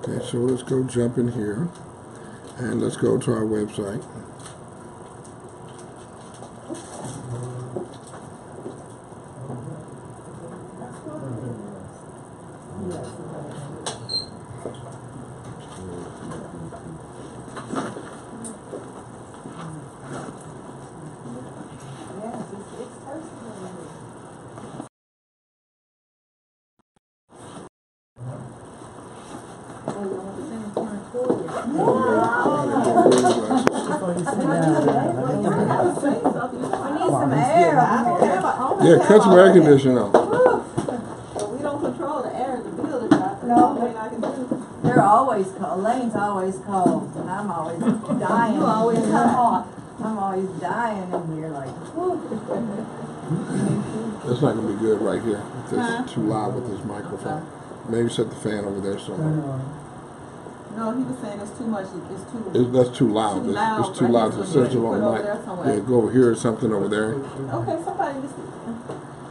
Okay, so let's go jump in here and let's go to our website. Yeah, cut some air conditioning on. We don't control the air in the building. No. They're always cold. Lane's always cold, and I'm always dying. You always hot. I'm always dying in here, like. That's not going to be good right here. It's too loud with this microphone. Maybe set the fan over there somewhere. No, he was saying it's too much. That's too loud. It's too loud. It's sensitive on the mic. Yeah, go over here or something over there. Okay, somebody just.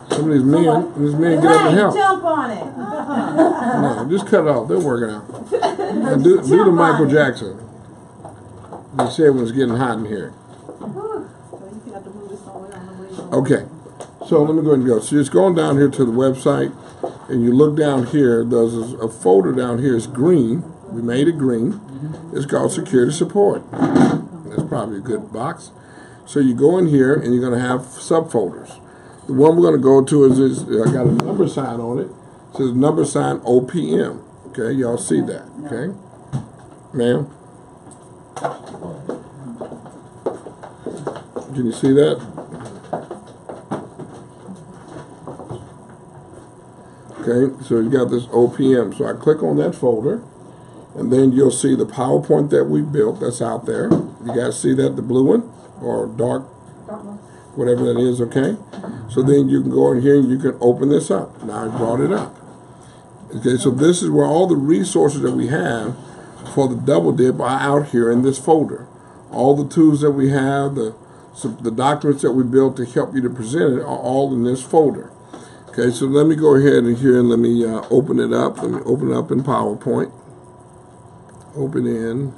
Some of these men get up and help. Jump on it. No, just cut it off. They're working out. And do the Michael Jackson. They said when it's getting hot in here. Okay, so let me go ahead and go. So just going down here to the website, and you look down here. There's a folder down here. It's green. We made it green. It's called Security Support. That's probably a good box. So you go in here, and you're going to have subfolders. The one we're going to go to is I got a number sign on it. It says number sign OPM. Okay, y'all see that? Okay, ma'am. Can you see that? Okay, so you got this OPM. So I click on that folder, and then you'll see the PowerPoint that we built that's out there. You guys see that, the blue one or dark, whatever that is, okay? So then you can go in here and you can open this up. Now I brought it up. Okay, so this is where all the resources that we have for the double dip are out here in this folder. All the tools that we have, the documents that we built to help you to present it are all in this folder. Okay, so let me go ahead and here and let me open it up. Let me open it up in PowerPoint. Open in.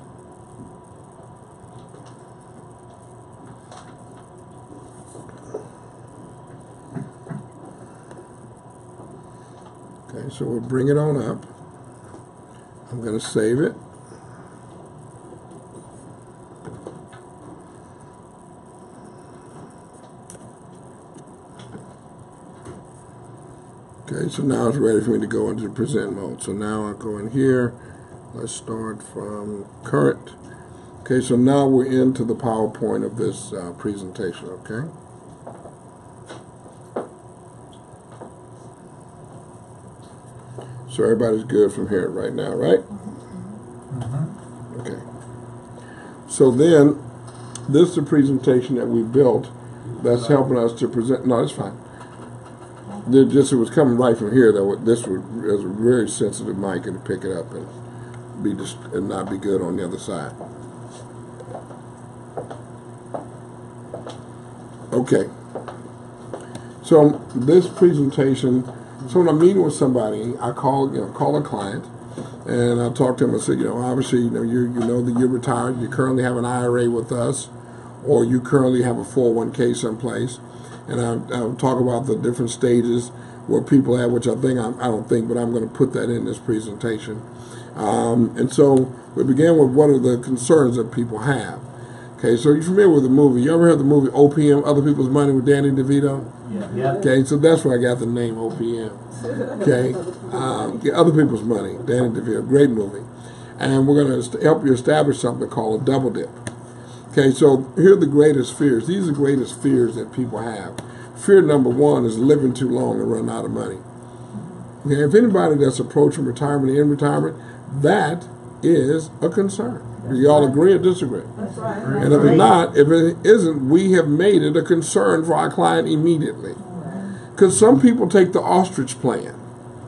Okay, so we'll bring it on up. I'm going to save it. Okay, so now it's ready for me to go into present mode. So now I'll go in here. Let's start from current. Okay, so now we're into the PowerPoint of this presentation, okay? So everybody's good from here right now, right? Okay. So then, this is a presentation that we built that's helping us to present. No, it's fine. It was coming right from here. This was a very sensitive mic and pick it up and not be good on the other side. Okay. So this presentation. So when I'm meeting with somebody, I call a client, and I talk to them and say, obviously, you know that you're retired, you currently have an IRA with us, or you currently have a 401k someplace, and I'll talk about the different stages where people have, which I don't think, but I'm going to put that in this presentation. And so we begin with what are the concerns that people have. Okay, so you're familiar with the movie. You ever heard the movie OPM, Other People's Money with Danny DeVito? Yeah. Okay, so that's where I got the name OPM. Okay, Other People's Money, Danny DeVito, great movie. And we're going to help you establish something called a double dip. Okay, so here are the greatest fears. These are the greatest fears that people have. Fear number one is living too long and run out of money. Okay, if anybody that's approaching retirement or in retirement, that is a concern. Do you all agree or disagree? That's right. And if it's not, if it isn't, we have made it a concern for our client immediately. Because some people take the ostrich plan.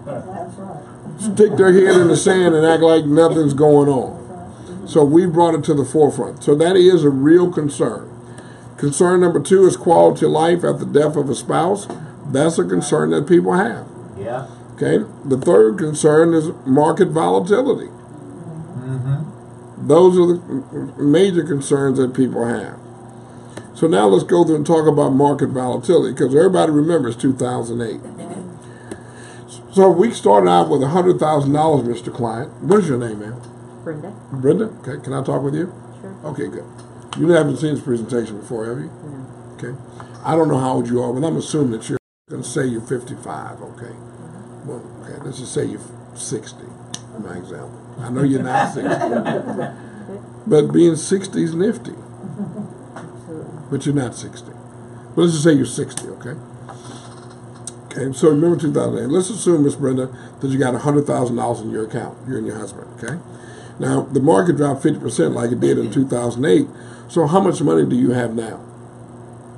That's right. Stick their head in the sand and act like nothing's going on. So we brought it to the forefront. So that is a real concern. Concern number two is quality of life after the death of a spouse. That's a concern that people have. Yeah. Okay. The third concern is market volatility. Those are the major concerns that people have. So now let's go through and talk about market volatility, because everybody remembers 2008. So if we started out with $100,000, Mr. Client. What is your name, ma'am? Brenda. Brenda? Okay, can I talk with you? Sure. Okay, good. You haven't seen this presentation before, have you? No. Okay. I don't know how old you are, but I'm assuming that you're going to say you're 55, okay? Well, okay, let's just say you're 60, for my example. I know you're not 60. But being 60 is nifty. Absolutely. But you're not 60. But let's just say you're 60, okay? Okay, so remember 2008. Let's assume, Miss Brenda, that you got $100,000 in your account, you and your husband, okay? Now, the market dropped 50% like it did in 2008. So how much money do you have now?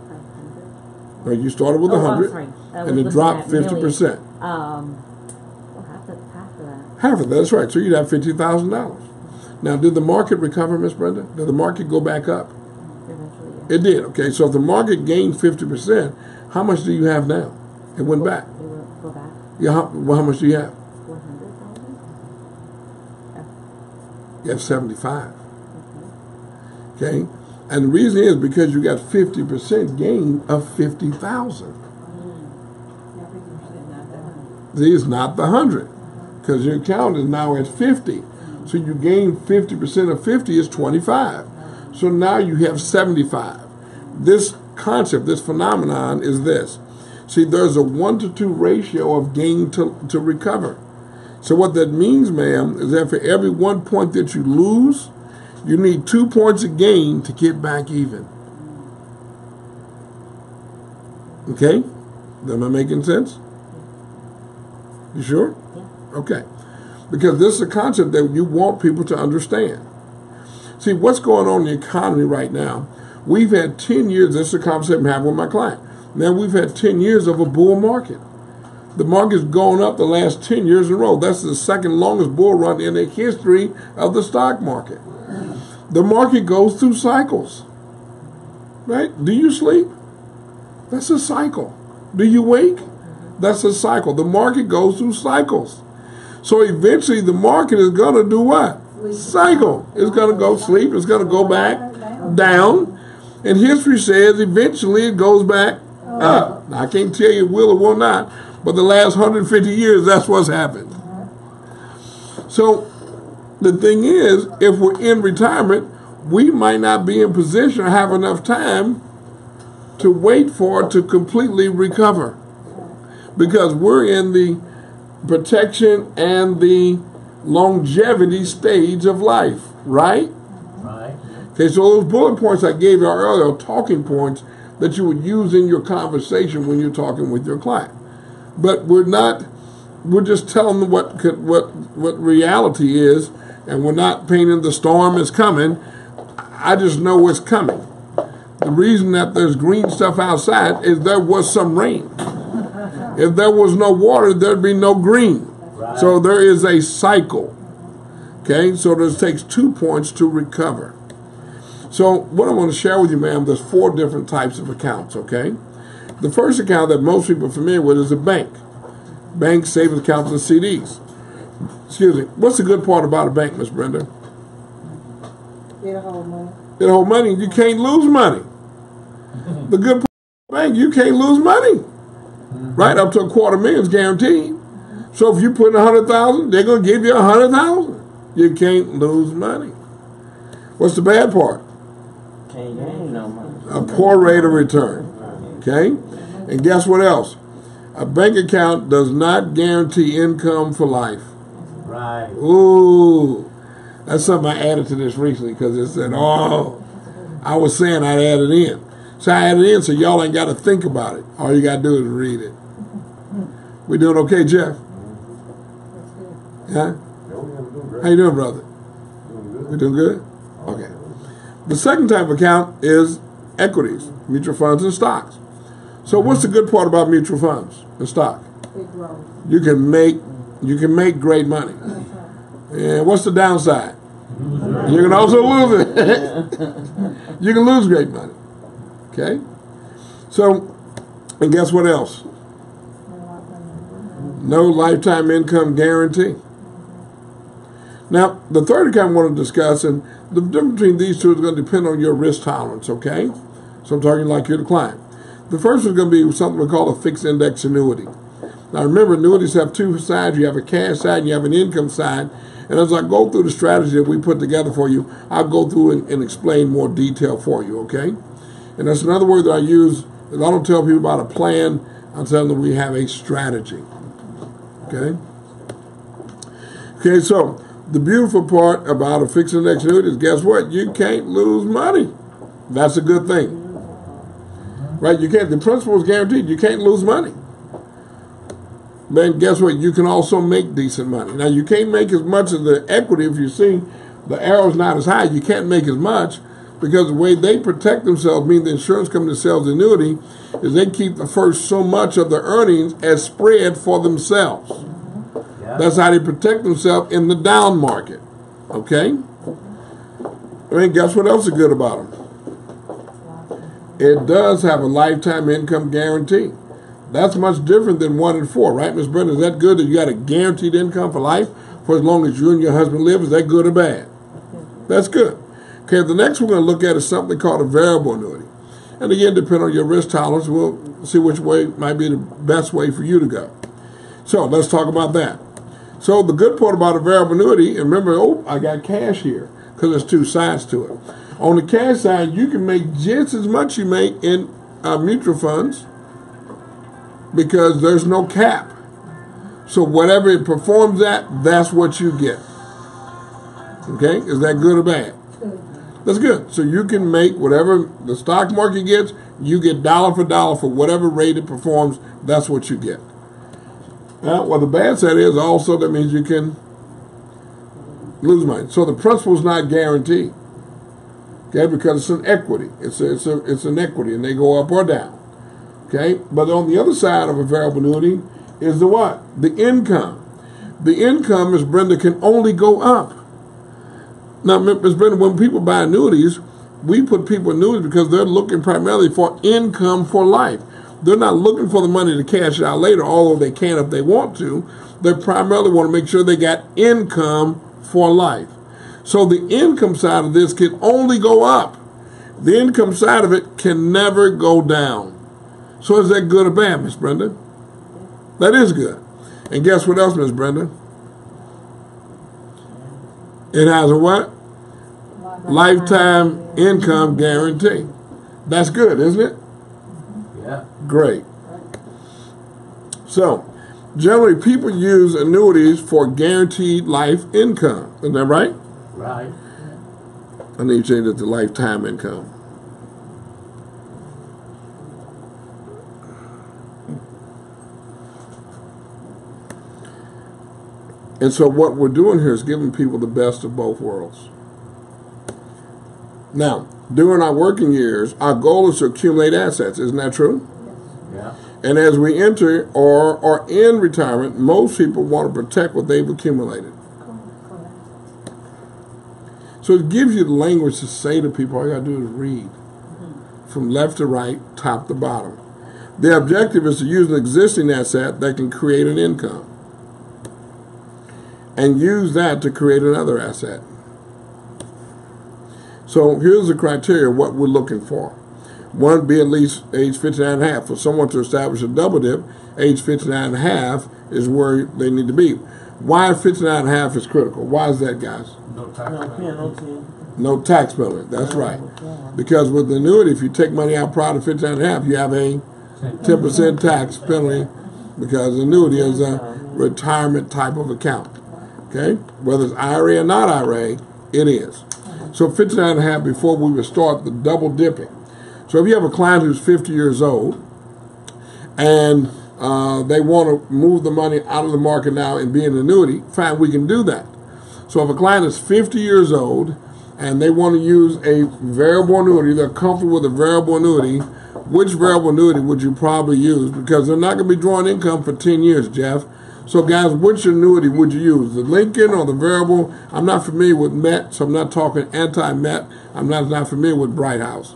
500. Well, you started with 100, and it dropped 50%. Well, half of that. Half of that, that's right. So you'd have $50,000. Now, did the market recover, Miss Brenda? Did the market go back up? Eventually, yes. It did, okay. So if the market gained 50%, how much do you have now? It went back. It will go back. Yeah, how much do you have? 400,000. You have 75. Okay? And the reason is because you got 50% gain of 50,000. See, it's not the 100. Because your account is now at 50. So you gain 50% of 50 is 25. So now you have 75. This concept, this phenomenon is this. See, there's a 1 to 2 ratio of gain to recover. So what that means, ma'am, is that for every 1 point that you lose, you need 2 points of gain to get back even. Okay? Am I making sense? You sure? Yeah. Okay. Because this is a concept that you want people to understand. See, what's going on in the economy right now, we've had 10 years, this is a conversation I'm having with my client. Now we've had 10 years of a bull market. The market's gone up the last 10 years in a row. That's the second longest bull run in the history of the stock market. The market goes through cycles. Right? Do you sleep? That's a cycle. Do you wake? That's a cycle. The market goes through cycles. So eventually the market is going to do what? Cycle. It's going to go sleep. It's going to go back down. And history says eventually it goes back up. Now, I can't tell you it will or will not, but the last 150 years, that's what's happened. So the thing is, if we're in retirement, we might not be in position or have enough time to wait for it to completely recover. Because we're in the protection and the longevity stage of life, right? Right. Okay, so those bullet points I gave you earlier are talking points that you would use in your conversation when you're talking with your client. But we're just telling them what reality is, and we're not painting the storm is coming. I just know it's coming. The reason that there's green stuff outside is there was some rain. If there was no water, there'd be no green. Right. So there is a cycle. Okay, so this takes 2 points to recover. So what I want to share with you, ma'am, there's 4 different types of accounts, okay? The first account that most people are familiar with is a bank. Bank, savings accounts, and CDs. Excuse me. What's the good part about a bank, Miss Brenda? It'll hold money. It'll hold money. You can't lose money. The good part of a bank, you can't lose money. Right? Up to $250,000 is guaranteed. So if you put in $100,000, they're going to give you $100,000. You can't lose money. What's the bad part? Can't gain no money. A poor rate of return. Okay? And guess what else? A bank account does not guarantee income for life. Right. Ooh. That's something I added to this recently because it said, I was saying I'd add it in. So I added it in so y'all ain't got to think about it. All you got to do is read it. We doing okay, Jeff? Yeah? How you doing, brother? We doing good? Okay. The second type of account is equities, mutual funds, and stocks. So what's the good part about mutual funds and stock? It grows. You can make great money. And what's the downside? You can also lose it. You can lose great money. Okay? So, and guess what else? No lifetime income guarantee. Now, the third account I want to discuss, and the difference between these two is going to depend on your risk tolerance, okay? So I'm talking like you're the client. The first is going to be something we call a fixed index annuity. Now remember, annuities have two sides. You have a cash side and you have an income side. And as I go through the strategy that we put together for you, I'll go through and explain more detail for you, okay? And that's another word that I use. I don't tell people about a plan. I'm telling them we have a strategy, okay? Okay, so the beautiful part about a fixed index annuity is, guess what? You can't lose money. That's a good thing. Right? You can't. The principal is guaranteed. You can't lose money. Then guess what? You can also make decent money. Now, you can't make as much as the equity. If you see the arrow's not as high, you can't make as much because the way they protect themselves, meaning the insurance company that sells the annuity, is they keep the first so much of the earnings as spread for themselves. Yeah. That's how they protect themselves in the down market. Okay? I mean, guess what else is good about them? It does have a lifetime income guarantee. That's much different than 1 in 4, right, Ms. Brenda? Is that good that you got a guaranteed income for life for as long as you and your husband live? Is that good or bad? That's good. Okay, the next we're going to look at is something called a variable annuity. And again, depending on your risk tolerance, we'll see which way might be the best way for you to go. So let's talk about that. So the good part about a variable annuity, and remember, oh, I got cash here because there's two sides to it. On the cash side, you can make just as much you make in mutual funds because there's no cap. So whatever it performs at, that's what you get. Okay? Is that good or bad? That's good. So you can make whatever the stock market gets, you get dollar for dollar for whatever rate it performs, that's what you get. Now, well, the bad side is also that means you can lose money. So the principal is not guaranteed. Okay, because it's an equity. It's an equity, and they go up or down. Okay, but on the other side of a variable annuity is the what? The income. The income, Ms. Brenda, can only go up. Now, Ms. Brenda, when people buy annuities, we put people in annuities because they're looking primarily for income for life. They're not looking for the money to cash out later, although they can if they want to. They primarily want to make sure they got income for life. So the income side of this can only go up. The income side of it can never go down. So is that good or bad, Miss Brenda? That is good. And guess what else, Miss Brenda? It has a what? Lifetime income guarantee. That's good, isn't it? Yeah. Great. So, generally people use annuities for guaranteed life income. Isn't that right? Right. I need to change it to lifetime income. And so what we're doing here is giving people the best of both worlds. Now, during our working years, our goal is to accumulate assets. Isn't that true? Yeah. And as we enter or are in retirement, most people want to protect what they've accumulated. So it gives you the language to say to people, all you got to do is read. From left to right, top to bottom. The objective is to use an existing asset that can create an income. And use that to create another asset. So here's the criteria of what we're looking for. One, be at least age 59 and a half. For someone to establish a double dip, age 59 and a half is where they need to be. Why 59 and a half is critical? Why is that, guys? No tax penalty. No tax penalty, that's right. Because with the annuity, if you take money out prior to 59 and a half, you have a 10% tax penalty because annuity is a retirement type of account. Okay? Whether it's IRA or not IRA, it is. So 59 and a half before we would start the double dipping. So if you have a client who's 50 years old and they want to move the money out of the market now and be an annuity, fine, we can do that. So if a client is 50 years old and they want to use a variable annuity, they're comfortable with a variable annuity, which variable annuity would you probably use? Because they're not going to be drawing income for 10 years, Jeff. So guys, which annuity would you use? The Lincoln or the variable? I'm not familiar with Met, so I'm not talking anti-Met. I'm not familiar with Bright House.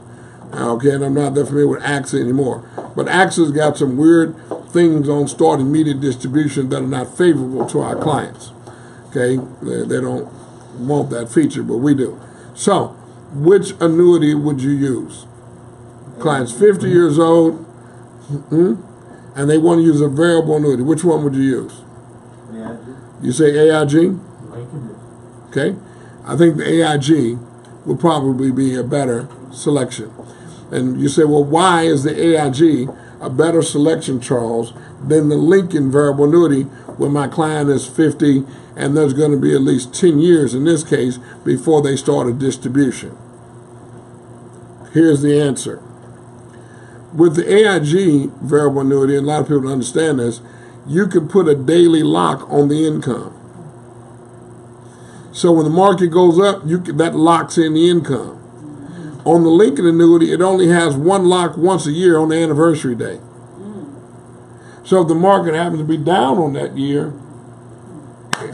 Okay, and I'm not that familiar with AXA anymore. But AXA's got some weird things on start immediate distribution that are not favorable to our clients. Okay, they don't want that feature, but we do. So, which annuity would you use? Client's 50 years old, and they want to use a variable annuity. Which one would you use? Yeah. You say AIG? Lincoln. Okay. I think the AIG would probably be a better selection. And you say, well, why is the AIG a better selection, Charles, than the Lincoln variable annuity when my client is 50 and there's going to be at least 10 years in this case before they start a distribution? Here's the answer. With the AIG variable annuity, and a lot of people don't understand this, you can put a daily lock on the income. So when the market goes up, that locks in the income. On the Lincoln annuity, it only has one lock once a year on the anniversary day. So if the market happens to be down on that year,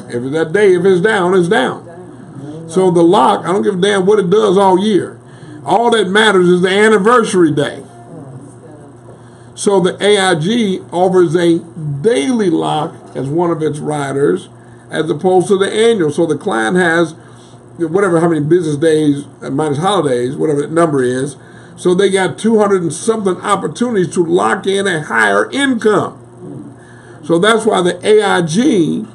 if it's that day, if it's down, it's down. So the lock, I don't give a damn what it does all year. All that matters is the anniversary day. So the AIG offers a daily lock as one of its riders as opposed to the annual. So the client has whatever, how many business days minus holidays, whatever that number is. So they got 200 and something opportunities to lock in a higher income. So that's why the AIG,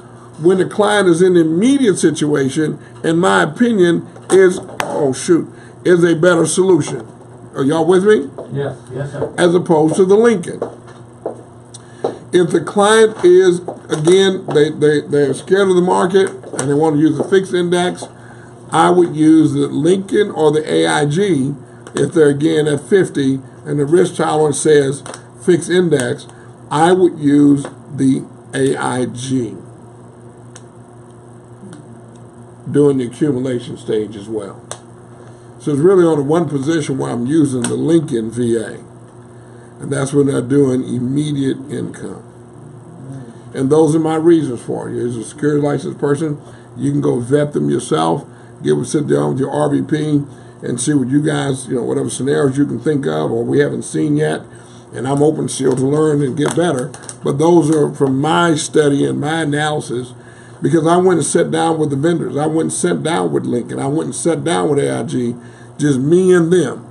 when the client is in the immediate situation, in my opinion, is a better solution. Are y'all with me? Yes, yes, sir. As opposed to the Lincoln. If the client is, again, they're scared of the market and they want to use a fixed index, I would use the Lincoln or the AIG if they're, again, at 50 and the risk tolerance says fixed index. I would use the AIG during the accumulation stage as well. So it's really only one position where I'm using the Lincoln VA, and that's when they're doing immediate income. And those are my reasons for it. As a security licensed person, you can go vet them yourself, sit down with your RVP and see what you guys, whatever scenarios you can think of or we haven't seen yet. And I'm open still to learn and get better. But those are from my study and my analysis, because I went and sat down with the vendors. I went and sat down with Lincoln. I went and sat down with AIG, just me and them.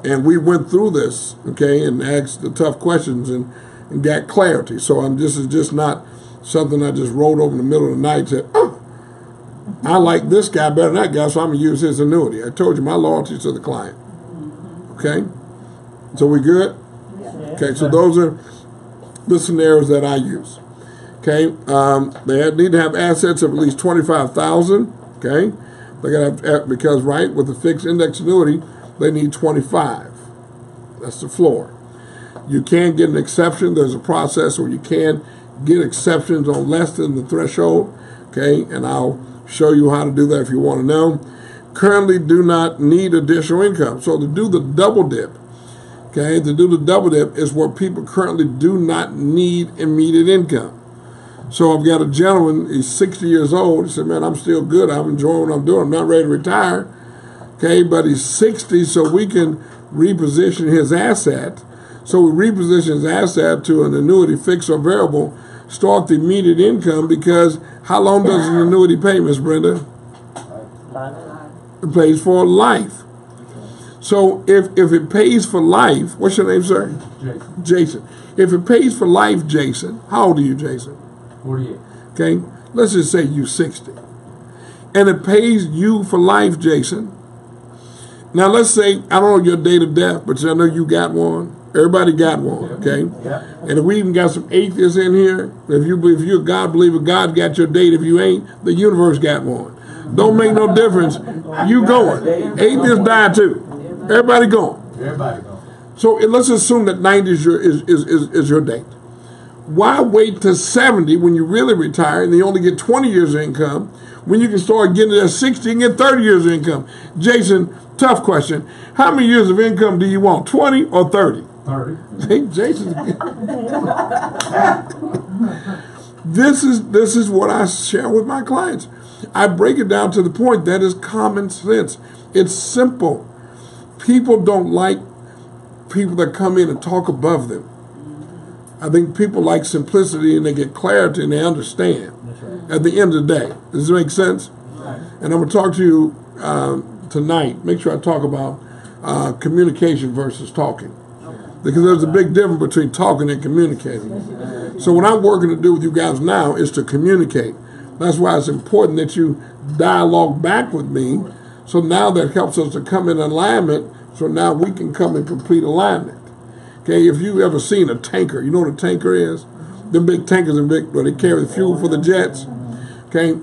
And we went through this, okay, and asked the tough questions and got clarity. So this is just not something I just rolled over in the middle of the night and said, oh, I like this guy better than that guy, so I'm going to use his annuity. I told you my loyalty to the client. Okay? So we good? Okay, so those are the scenarios that I use. Okay, they need to have assets of at least $25,000. Okay, they got to have, because with the fixed index annuity, they need 25. That's the floor. You can get an exception. There's a process where you can get exceptions on less than the threshold. Okay, and I'll show you how to do that if you want to know. Currently, do not need additional income. So to do the double dip. Okay, to do the double dip is where people currently do not need immediate income. So I've got a gentleman, he's 60 years old. He said, man, I'm still good. I'm enjoying what I'm doing. I'm not ready to retire. Okay, but he's 60, so we can reposition his asset. So we reposition his asset to an annuity, fixed or variable, start the immediate income, because how long does an annuity pay, Miss Brenda? It pays for life. So if it pays for life, what's your name, sir? Jason. Jason. If it pays for life, Jason, how old are you, Jason? 48. Okay, let's just say you 60. And it pays you for life, Jason. Now let's say, I don't know your date of death, but I know you got one. Everybody got one, okay? Yeah. And if we even got some atheists in here, if you're a God believer, God got your date. If you ain't, the universe got one. Don't make no difference. You going. Atheists die too. Everybody going. Everybody going. So let's assume that 90 is your date. Why wait to 70 when you really retire and you only get 20 years of income, when you can start getting to 60 and get 30 years of income? Jason, tough question. How many years of income do you want, 20 or 30? 30. Hey, Jason. This is what I share with my clients. I break it down to the point that is common sense. It's simple. People don't like people that come in and talk above them. I think people like simplicity and they get clarity and they understand. That's right. At the end of the day. Does it make sense? Right. And I'm going to talk to you tonight. Make sure I talk about communication versus talking. Because there's a big difference between talking and communicating. So what I'm working to do with you guys now is to communicate. That's why it's important that you dialogue back with me. So now that helps us to come in alignment. So now we can come in complete alignment. Okay, if you ever seen a tanker, you know what a tanker is? The big tankers and where they carry the fuel for the jets. Okay,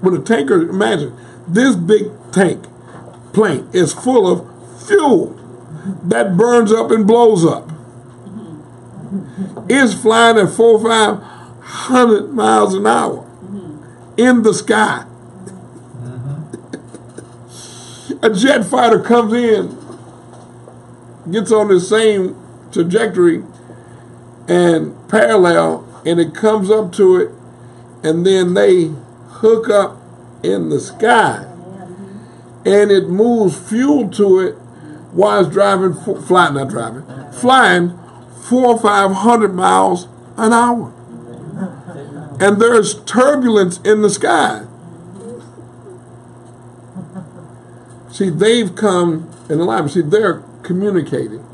when a tanker, imagine this big plane is full of fuel that burns up and blows up. It's flying at 400-500 miles an hour in the sky. A jet fighter comes in, gets on the same trajectory and parallel, and it comes up to it, and then they hook up in the sky, and it moves fuel to it while it's flying 400 or 500 miles an hour. And there's turbulence in the sky. See, they've come in alignment. See, they're communicating.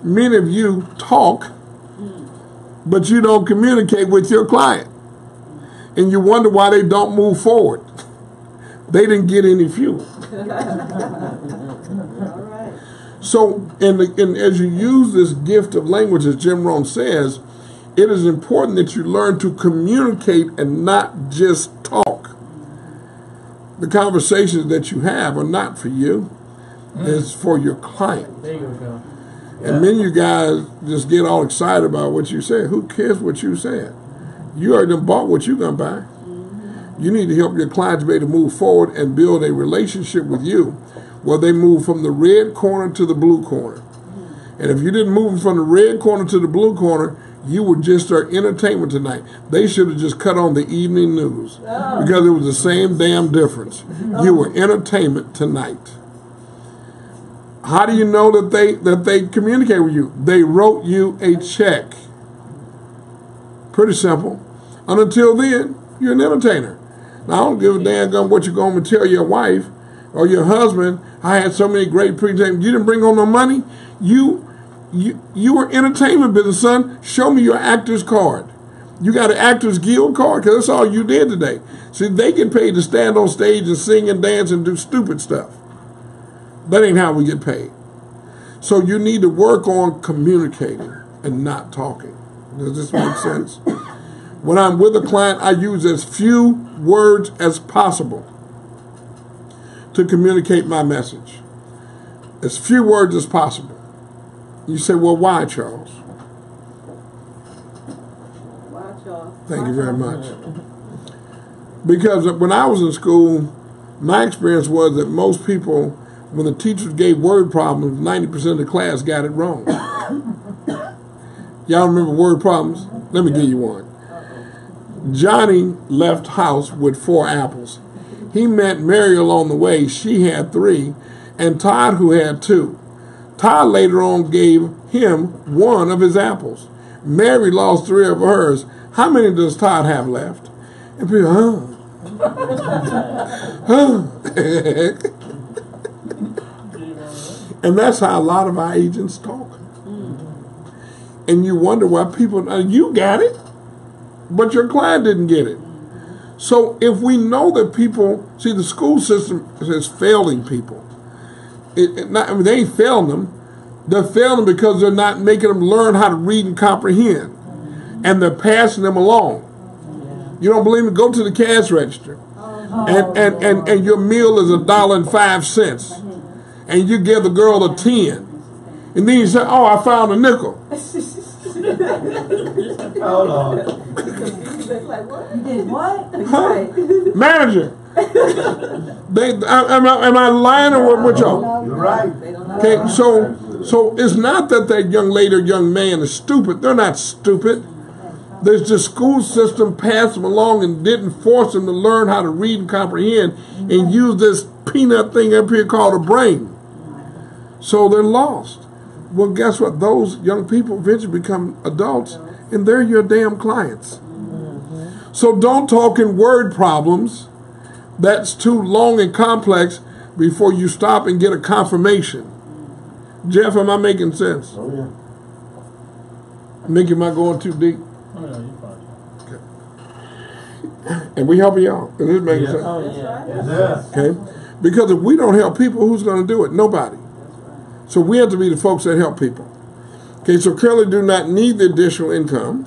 Many of you talk, but you don't communicate with your client. And you wonder why they don't move forward. They didn't get any fuel. So, as you use this gift of language, as Jim Rohn says, it is important that you learn to communicate and not just talk. The conversations that you have are not for you. It's for your client. There you go. And many of you guys just get all excited about what you said. Who cares what you said? You already done bought what you're going to buy. You need to help your clients be able to move forward and build a relationship with you where they move from the red corner to the blue corner. And if you didn't move from the red corner to the blue corner, you were just our entertainment tonight. They should have just cut on the evening news because it was the same damn difference. You were entertainment tonight. How do you know that they communicate with you? They wrote you a check. Pretty simple. And until then, you're an entertainer. Now, I don't give a damn gum what you're going to tell your wife or your husband. I had so many great presentations. You didn't bring home no money. You were entertainment business, son. Show me your actor's card. You got an Actors Guild card? Because that's all you did today. See, they get paid to stand on stage and sing and dance and do stupid stuff. That ain't how we get paid. So you need to work on communicating and not talking. Does this make sense? When I'm with a client, I use as few words as possible to communicate my message. As few words as possible. You say, well, why, Charles? Why, Charles? Thank you very much. Because when I was in school, my experience was that most people, when the teachers gave word problems, 90% of the class got it wrong. Y'all remember word problems? Let me give you one. Johnny left house with 4 apples. He met Mary along the way. She had 3, and Todd, who had 2. Todd later on gave him 1 of his apples. Mary lost 3 of hers. How many does Todd have left? And people, And that's how a lot of our agents talk. And you wonder why people, you got it, but your client didn't get it. So if we know that people, see, the school system is failing people. They ain't failing them. They're failing because they're not making them learn how to read and comprehend. And they're passing them along. You don't believe me? Go to the cash register. And your meal is $1.05. And you give the girl a 10. And then you say, oh, I found a nickel. Hold on. Like, what? You did what? Huh? Manager. Am I lying or what y'all? You're right. Okay, so it's not that young lady or young man is stupid. They're not stupid. There's the school system passed them along and didn't force them to learn how to read and comprehend and use this peanut thing up here called a brain. So they're lost. Well, guess what? Those young people eventually become adults, and they're your damn clients. So don't talk in word problems. that's too long and complex before you stop and get a confirmation. Jeff, am I making sense? Oh, yeah. Nick, am I going too deep? Oh, yeah, you're fine. And we helping y'all. Is this making Yes. sense? Oh, That's yeah. right. Yes. Okay? Because if we don't help people, who's going to do it? Nobody. So we have to be the folks that help people. Okay, so currently do not need the additional income.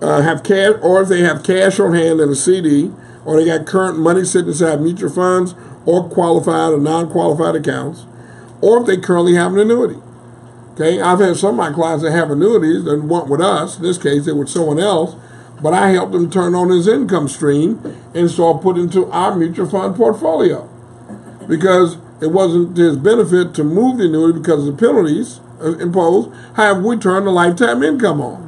Have cash, or if they have cash on hand and a CD, or they got current money sitting inside mutual funds or qualified or non-qualified accounts, or if they currently have an annuity. Okay, I've had some of my clients that have annuities that weren't with us. In this case, they were with someone else, but I helped them turn on his income stream and start putting into our mutual fund portfolio because it wasn't to his benefit to move the annuity because of the penalties imposed. However, we turned the lifetime income on.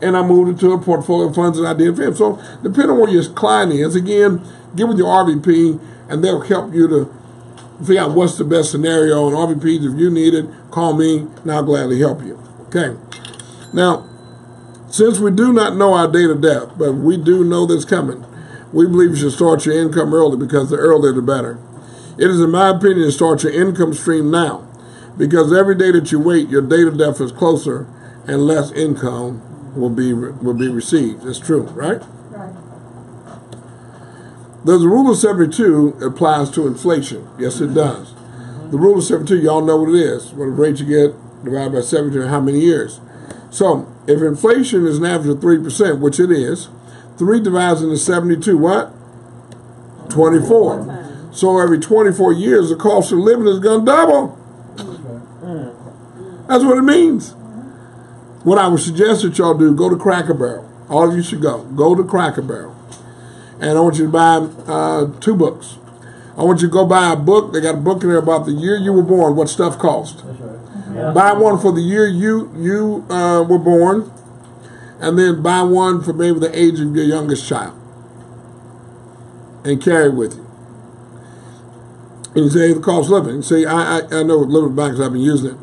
And I moved it to a portfolio of funds that I did for him. So depending on where your client is, again, get with your RVP and they'll help you to figure out what's the best scenario. And RVPs, if you need it, call me and I'll gladly help you. Okay. Now, since we do not know our date of death, but we do know this coming, we believe you should start your income early because the earlier the better. It is, in my opinion, to start your income stream now because every day that you wait, your date of death is closer and less income will be received. It's true, right? Right. There's a rule of 72 that applies to inflation. Yes, it does. The rule of 72, y'all know what it is. What rate you get divided by 72 and how many years. So if inflation is an average of 3%, which it is, 3 divides into 72, what? 24. So every 24 years, the cost of living is going to double. That's what it means. What I would suggest that y'all do, go to Cracker Barrel. All of you should go. Go to Cracker Barrel. And I want you to buy 2 books. I want you to go buy a book. They got a book in there about the year you were born, what stuff cost. That's right. Yeah. Buy one for the year you were born, and then buy one for maybe the age of your youngest child. And carry it with you. And you say the cost of living. You say, I know living back because I've been using it.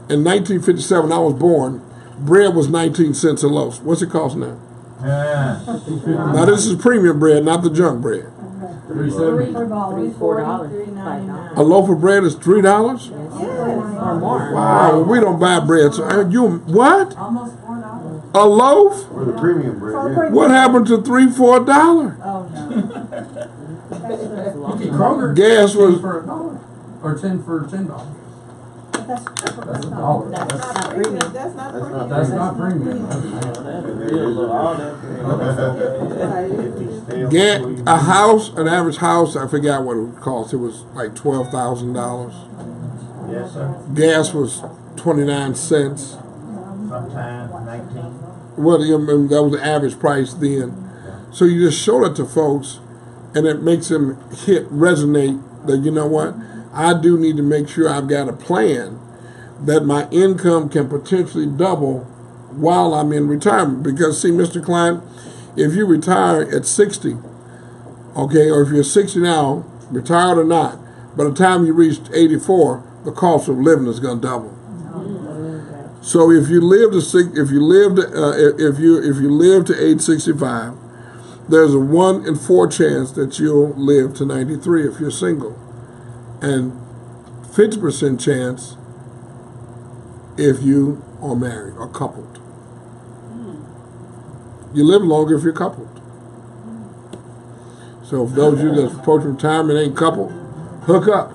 In 1957, I was born, bread was 19 cents a loaf. What's it cost now? Yeah. Now this is premium bread, not the junk bread. $3.70. $4. A loaf of bread is $3? Or more. Wow, we don't buy bread. So you what? Almost $4. A loaf? Or the premium bread, yeah. What happened to $3 for $1? Oh, no. Kroger Gas 10 was for $1 or 10 for $10. That's $1. That's That's not premium. That's not That's premium. that's not premium. a house, an average house, I forgot what it cost. It was like $12,000. Yes, sir. Gas was 29 cents. Sometimes 19. Well, that was the average price then. So you just show it to folks, and it makes them resonate that, you know what, I do need to make sure I've got a plan that my income can potentially double while I'm in retirement. Because, see, Mr. Klein, if you retire at 60, okay, or if you're 60 now, retired or not, by the time you reach 84, the cost of living is going to double. So if you live to age 65, there's a 1 in 4 chance that you'll live to 93 if you're single, and 50% chance if you are married or coupled. You live longer if you're coupled. So for those of you that's approaching retirement ain't coupled, hook up.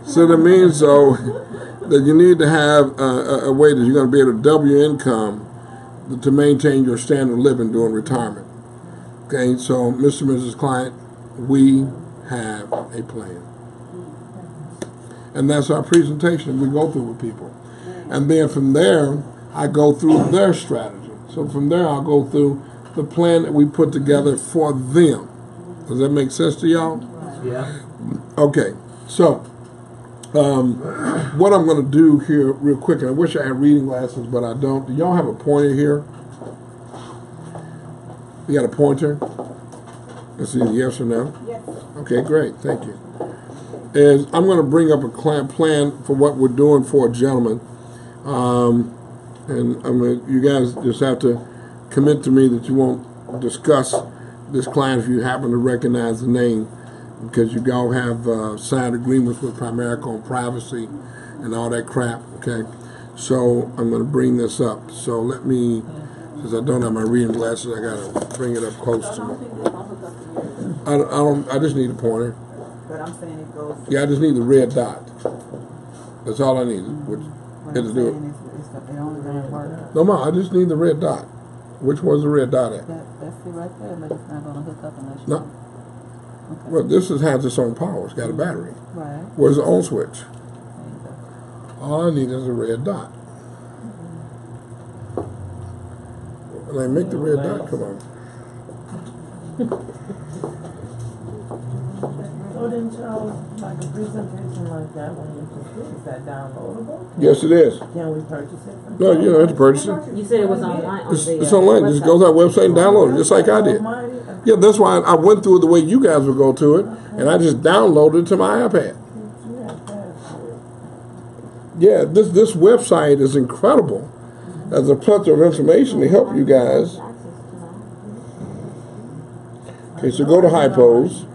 So that means that you need to have a way that you're going to be able to double your income to maintain your standard of living during retirement. Okay, so Mr. and Mrs. Client, we have a plan. And that's our presentation we go through with people. And then from there, I go through their strategy. So from there, I'll go through the plan that we put together for them. Does that make sense to y'all? Yeah. Okay, so what I'm going to do here real quick, and I wish I had reading glasses, but I don't. Do y'all have a pointer here? You got a pointer? Let's see, yes or no? Yes. Okay, great, thank you. And I'm going to bring up a plan for what we're doing for a gentleman. And you guys just have to commit to me that you won't discuss this client if you happen to recognize the name, because you all have signed agreements with Primerica on privacy and all that crap. Okay, so I'm going to bring this up. So let me, since I don't have my reading glasses, I got to bring it up close to me. I just need a pointer. But I'm saying it goes. Yeah, I just need the red dot. That's all I need. Which What it'll I'm do it. saying is it only gonna work. No, I just need the red dot. Which one's the red dot at? That's it right there, but it's not gonna hook up unless you. No. Okay. Well, this has its own power. It's got a battery. Right. Where's the on switch? There you go. All I need is a red dot. And I make the red dot come on. So then, Charles, like a presentation like that when you just did, is that downloadable? Yes, it is. Can we purchase it? From No, you don't have to purchase it. You said it was online on the It's online. Just go to our website and download it, just like I did. Almighty? Yeah, that's why I went through it the way you guys would go to it, and I just downloaded it to my iPad. You have password. Yeah, this website is incredible. There's a plethora of information to help you guys. Okay, so go to Hypos,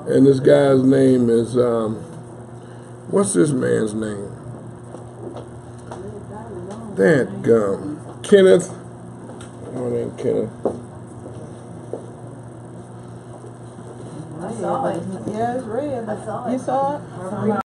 and this guy's name is, what's this man's name? That Kenneth. My name Kenneth. I saw it. Yeah, it's red. I saw it. You saw it?